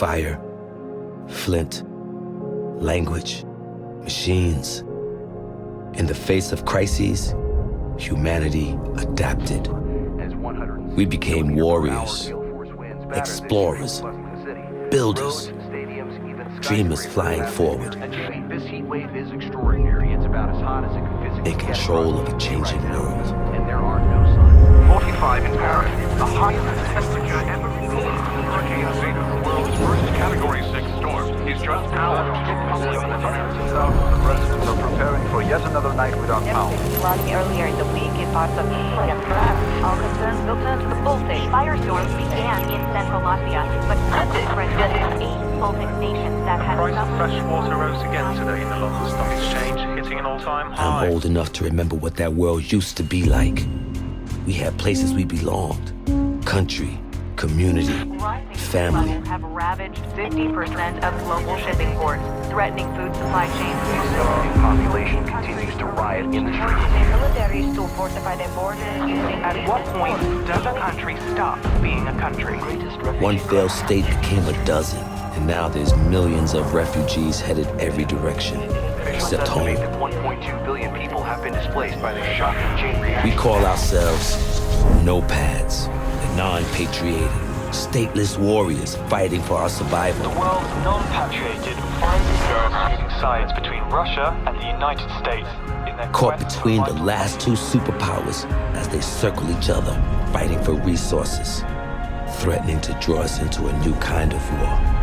Fire, flint, language, machines. In the face of crises, humanity adapted. We became warriors, explorers, builders, dreamers flying forward, This heat wave is extraordinary. It's about as hot as it can physically in control of a changing world. and there are no suns. 45 in Paris, the highest temperature ever recorded. Hurricane Zeta, the world's first Category 6 storm, is just hours from Hundreds of thousands of residents are preparing for yet another night without power. Flooding earlier in the week in parts of all concerns will turn to the Baltic. Firestorms began in central Latvia, but spread to 8 Baltic nations that had Price of fresh water rose again today in the London Stock Exchange, hitting an all-time high. I'm old enough to remember what that world used to be like. We had places we belonged, country, community, family. Have ravaged 50% of global shipping ports, threatening food supply chains. The population continues to riot in the streets. Militaries to fortify their borders using... At what point does a country stop being a country? One failed state became a dozen, and now there's millions of refugees headed every direction, except home. Estimate that 1.2 billion people have been displaced by this shocking chain reaction. We call ourselves nomads, the non-patriotic, stateless warriors fighting for our survival. The world's non-patrioted finally choosing sides between Russia and the United States in their Caught quest between to the fight last two superpowers as they circle each other, fighting for resources, threatening to draw us into a new kind of war.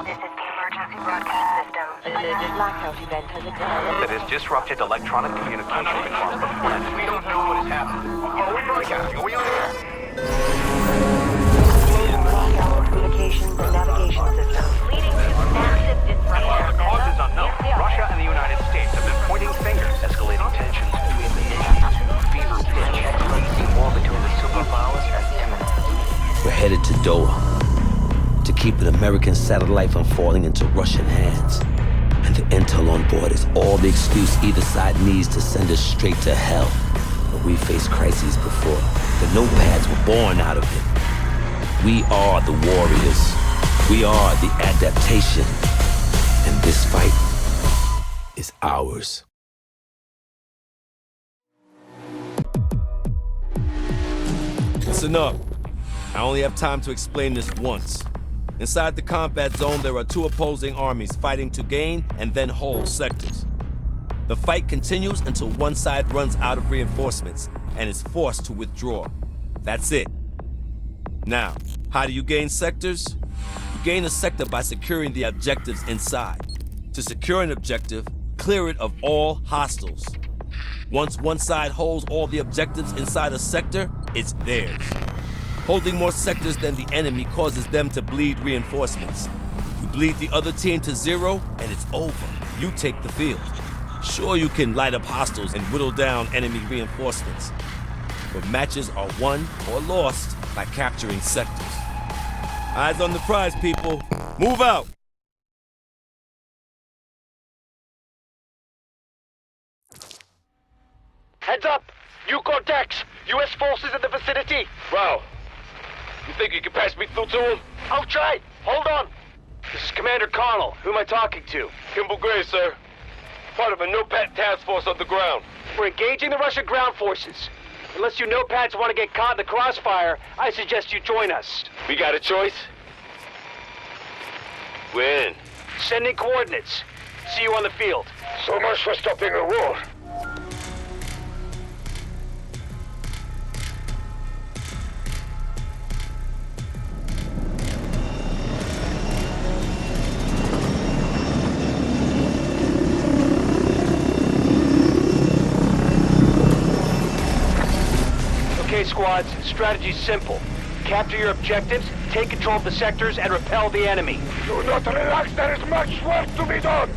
This is the emergency broadcast system. The blackout event has occurred. That has disrupted electronic communication across the planet. We don't know what has happened. Are we broadcasting? Are we on air? Blackout communications and navigation systems, leading to massive disruption. The cause is unknown. Russia and the United States have been pointing fingers, escalating tensions between the nations to fever pitch. The war between the superpowers has imminent. We're headed to Doha to keep an American satellite from falling into Russian hands. And the intel on board is all the excuse either side needs to send us straight to hell. But we faced crises before. The nomads were born out of it. We are the warriors. We are the adaptation. And this fight is ours. It's enough. I only have time to explain this once. Inside the combat zone, there are two opposing armies fighting to gain and then hold sectors. The fight continues until one side runs out of reinforcements and is forced to withdraw. That's it. Now, how do you gain sectors? You gain a sector by securing the objectives inside. To secure an objective, clear it of all hostiles. Once one side holds all the objectives inside a sector, it's theirs. Holding more sectors than the enemy causes them to bleed reinforcements. You bleed the other team to zero, and it's over. You take the field. Sure, you can light up hostiles and whittle down enemy reinforcements, but matches are won or lost by capturing sectors. Eyes on the prize, people. Move out! Heads up! New contacts! U.S. forces in the vicinity! Wow. You think you can pass me through to him? I'll try! Hold on! This is Commander Connell. Who am I talking to? Kimball Gray, sir. Part of a NOPAT task force on the ground. We're engaging the Russian ground forces. Unless you NOPATs want to get caught in the crossfire, I suggest you join us. We got a choice? When? Sending coordinates. See you on the field. So much for stopping a war. Okay, squads, strategy's simple. Capture your objectives, take control of the sectors, and repel the enemy. Do not relax, there is much work to be done!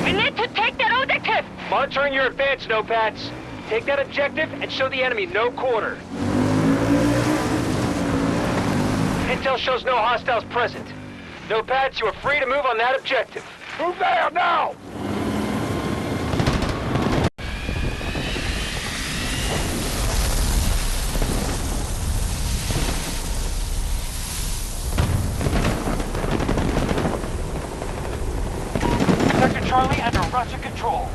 We need to take that objective! Monitoring your advance, NOPATs. Take that objective and show the enemy no quarter. Intel shows no hostiles present. No pads, you are free to move on that objective. Move there, now! Sector Charlie under Russian control.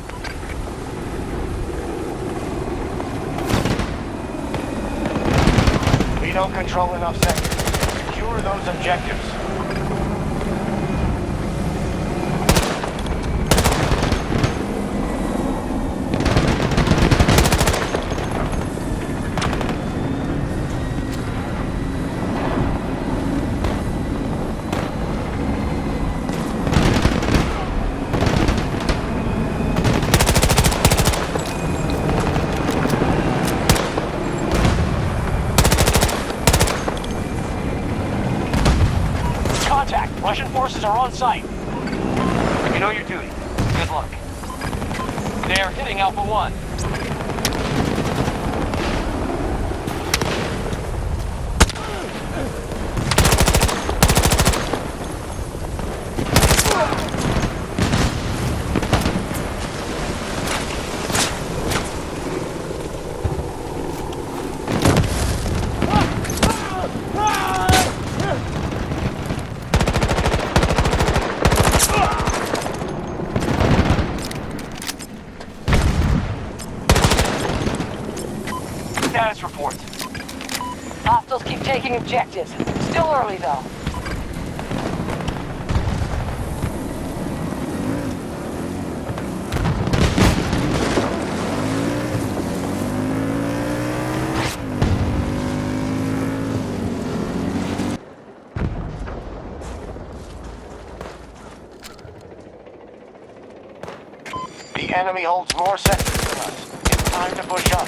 We don't control enough sectors. Secure those objectives. Russian forces are on site. You know your duty. Good luck. They are hitting Alpha 1. Status report. Hostiles keep taking objectives. Still early, though. The enemy holds more sectors than us. It's time to push up.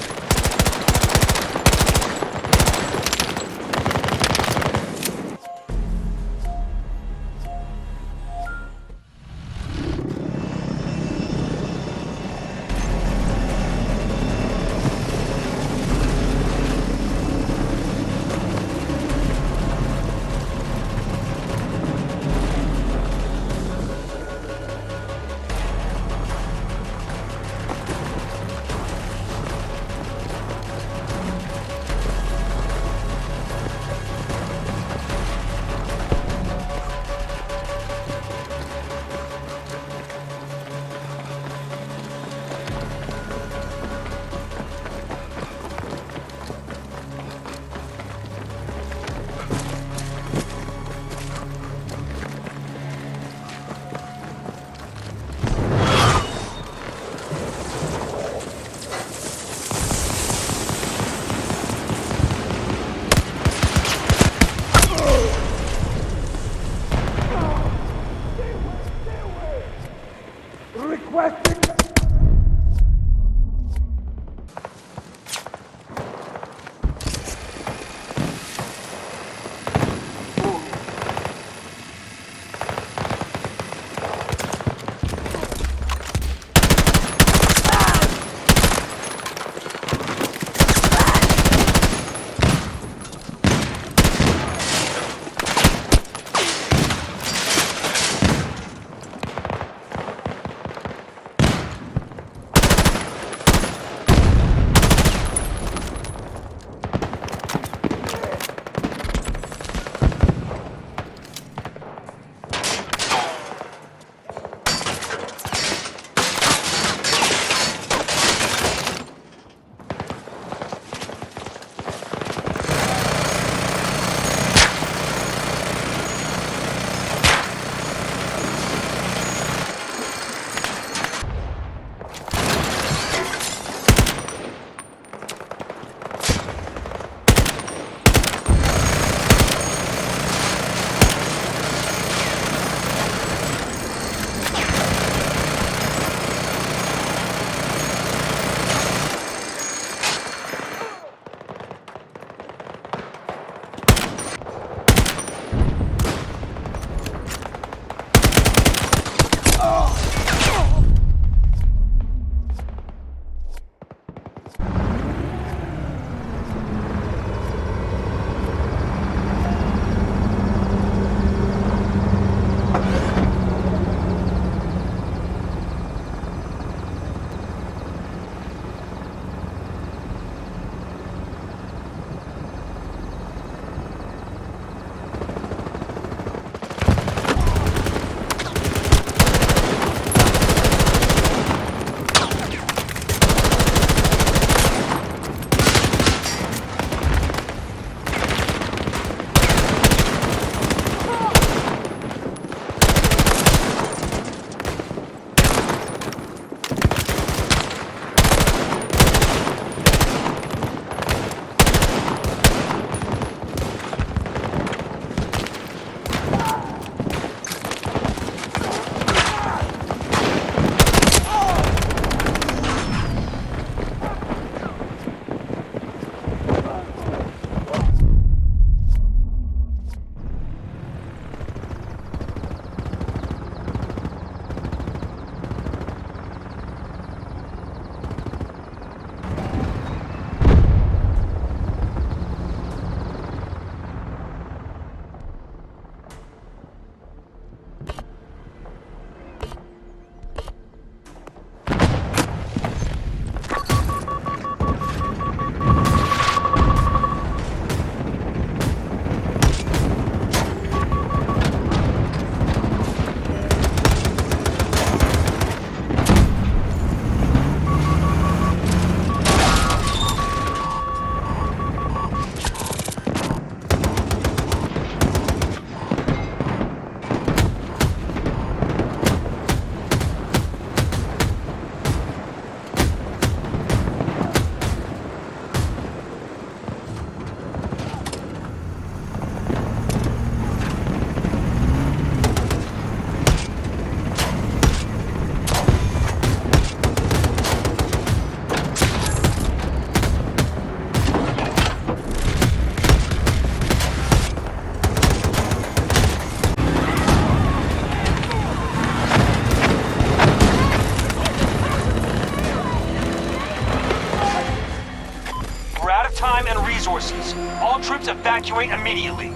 time and resources. All troops evacuate immediately.